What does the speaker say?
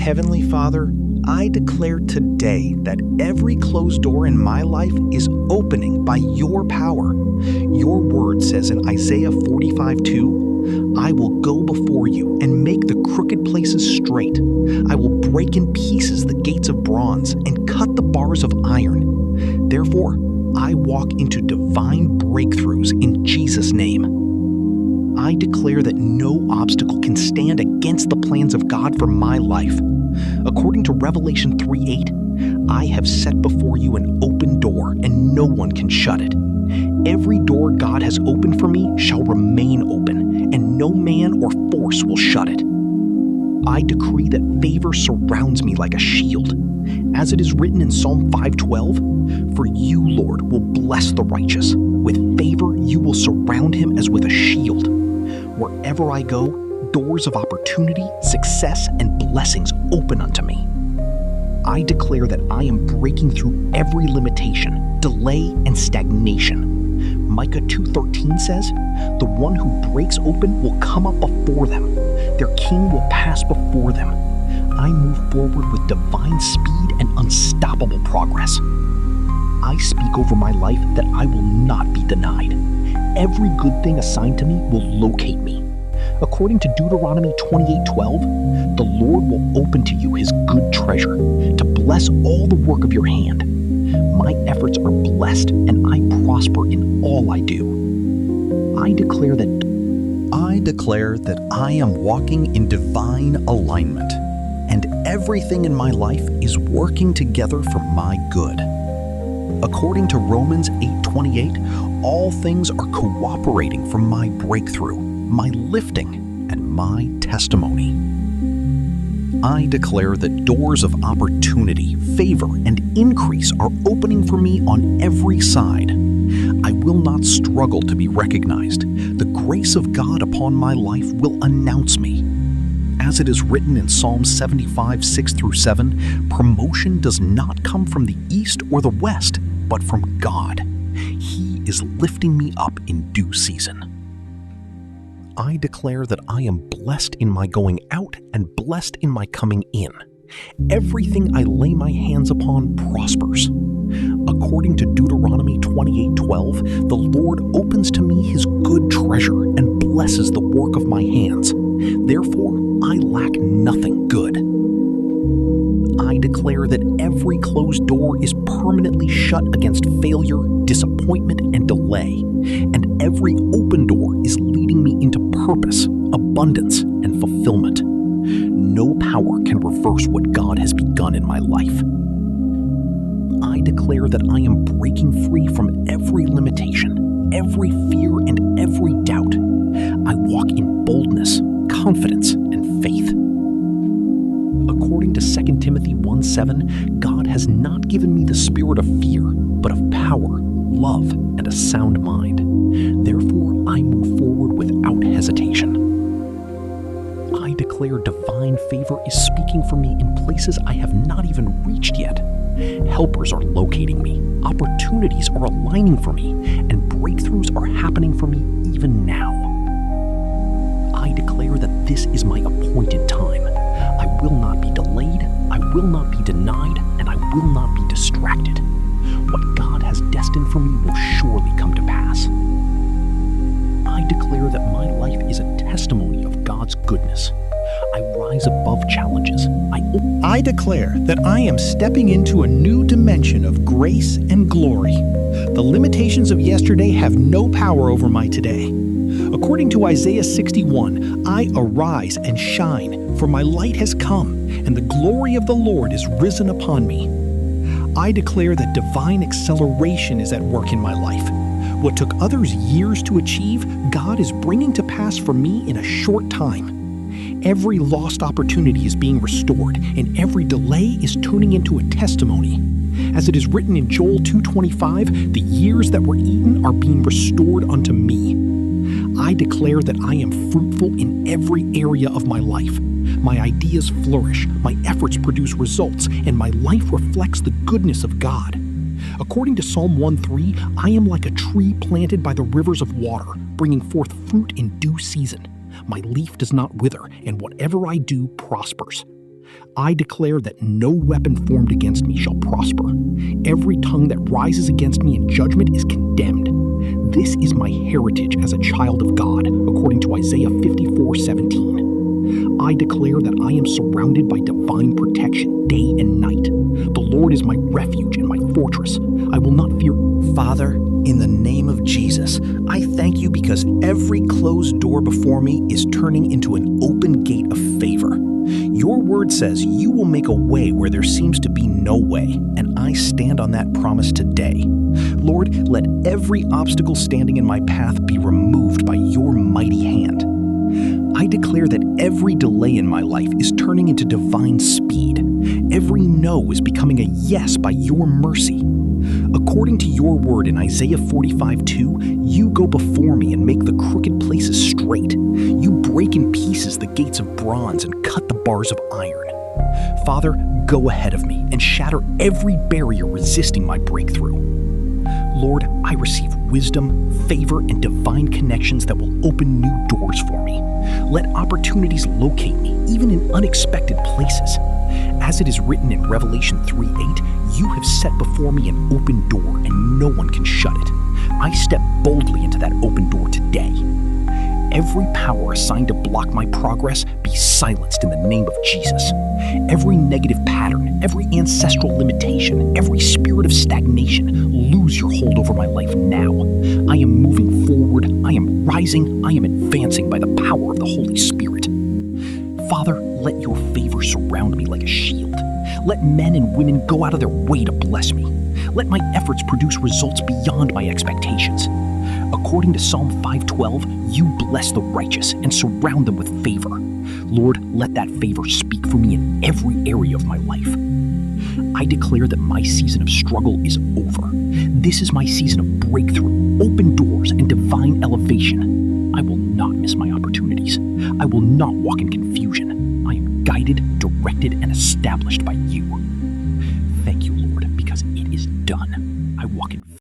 Heavenly Father, I declare today that every closed door in my life is opening by your power. Your word says in Isaiah 45:2, I will go before you and make the crooked places straight. I will break in pieces the gates of bronze and cut the bars of iron. Therefore, I walk into divine breakthroughs in Jesus' name. I declare that no obstacle can stand against the plans of God for my life. According to Revelation 3:8, I have set before you an open door, and no one can shut it. Every door God has opened for me shall remain open, and no man or force will shut it. I decree that favor surrounds me like a shield. As it is written in Psalm 5:12, for you, Lord, will bless the righteous. With favor you will surround him as with a shield. Wherever I go, doors of opportunity, success, and blessings open unto me. I declare that I am breaking through every limitation, delay, and stagnation. Micah 2:13 says, the one who breaks open will come up before them. Their king will pass before them. I move forward with divine speed and unstoppable progress. I speak over my life that I will not be denied. Every good thing assigned to me will locate me. According to Deuteronomy 28:12, the Lord will open to you his good treasure, to bless all the work of your hand. My efforts are blessed, and I prosper in all I do. I declare that I am walking in divine alignment, and everything in my life is working together for my good. According to Romans 8:28, all things are cooperating for my breakthrough, my lifting, and my testimony. I declare that doors of opportunity, favor, and increase are opening for me on every side. I will not struggle to be recognized. The grace of God upon my life will announce me. As it is written in Psalm 75:6-7, promotion does not come from the east or the west, but from God. He is lifting me up in due season. I declare that I am blessed in my going out and blessed in my coming in. Everything I lay my hands upon prospers. According to Deuteronomy 28:12, the Lord opens to me his good treasure and blesses the work of my hands. Therefore, I lack nothing good. I declare that every closed door is permanently shut against failure, disappointment, and delay, and every open door is leading me into purpose, abundance, and fulfillment. No power can reverse what God has begun in my life. I declare that I am breaking free from every limitation, every fear, and every doubt. I walk in boldness, confidence, and faith. According to 2 Timothy 1:7, God has not given me the spirit of fear, but of power, love, and a sound mind. Therefore, I move forward without hesitation. I declare divine favor is speaking for me in places I have not even reached yet. Helpers are locating me, opportunities are aligning for me, and breakthroughs are happening for me even now. I declare that this is my appointed time. I will not be delayed, I will not be denied, and I will not be distracted. What God has destined for me will surely come to pass. I declare that my life is a testimony of God's goodness. I rise above challenges. I declare that I am stepping into a new dimension of grace and glory. The limitations of yesterday have no power over my today. According to Isaiah 61, I arise and shine, for my light has come, and the glory of the Lord is risen upon me. I declare that divine acceleration is at work in my life. What took others years to achieve, God is bringing to pass for me in a short time. Every lost opportunity is being restored, and every delay is turning into a testimony. As it is written in Joel 2:25, the years that were eaten are being restored unto me. I declare that I am fruitful in every area of my life. My ideas flourish, my efforts produce results, and my life reflects the goodness of God. According to Psalm 1:3, I am like a tree planted by the rivers of water, bringing forth fruit in due season. My leaf does not wither, and whatever I do prospers. I declare that no weapon formed against me shall prosper. Every tongue that rises against me in judgment is condemned. This is my heritage as a child of God, according to Isaiah 54:17. I declare that I am surrounded by divine protection day and night. The Lord is my refuge and my fortress. I will not fear. Father, in the name of Jesus, I thank you because every closed door before me is turning into an open gate of favor. Your word says you will make a way where there seems to be no way, and I stand on that promise today. Lord, let every obstacle standing in my path be removed by your mighty hand. I declare that every delay in my life is turning into divine speed. Every no is becoming a yes by your mercy. According to your word in Isaiah 45:2, you go before me and make the crooked places straight. You break in pieces the gates of bronze and cut the bars of iron. Father, go ahead of me and shatter every barrier resisting my breakthrough. Lord, I receive wisdom, favor, and divine connections that will open new doors for me. Let opportunities locate me, even in unexpected places. As it is written in Revelation 3:8, you have set before me an open door, and no one can shut it. I step boldly into that open door today. Every power assigned to block my progress be silenced in the name of Jesus. Every negative pattern, every ancestral limitation, every spirit of stagnation, lose your hold over my life now. I am moving forward, I am rising, I am advancing by the power of the Holy Spirit. Father, let your favor surround me like a shield. Let men and women go out of their way to bless me. Let my efforts produce results beyond my expectations. According to Psalm 5:12, you bless the righteous and surround them with favor. Lord, let that favor speak for me in every area of my life. I declare that my season of struggle is over. This is my season of breakthrough, open doors, and divine elevation. I will not miss my opportunities. I will not walk in confusion. I am guided, directed, and established by you. Thank you, Lord, because it is done. I walk in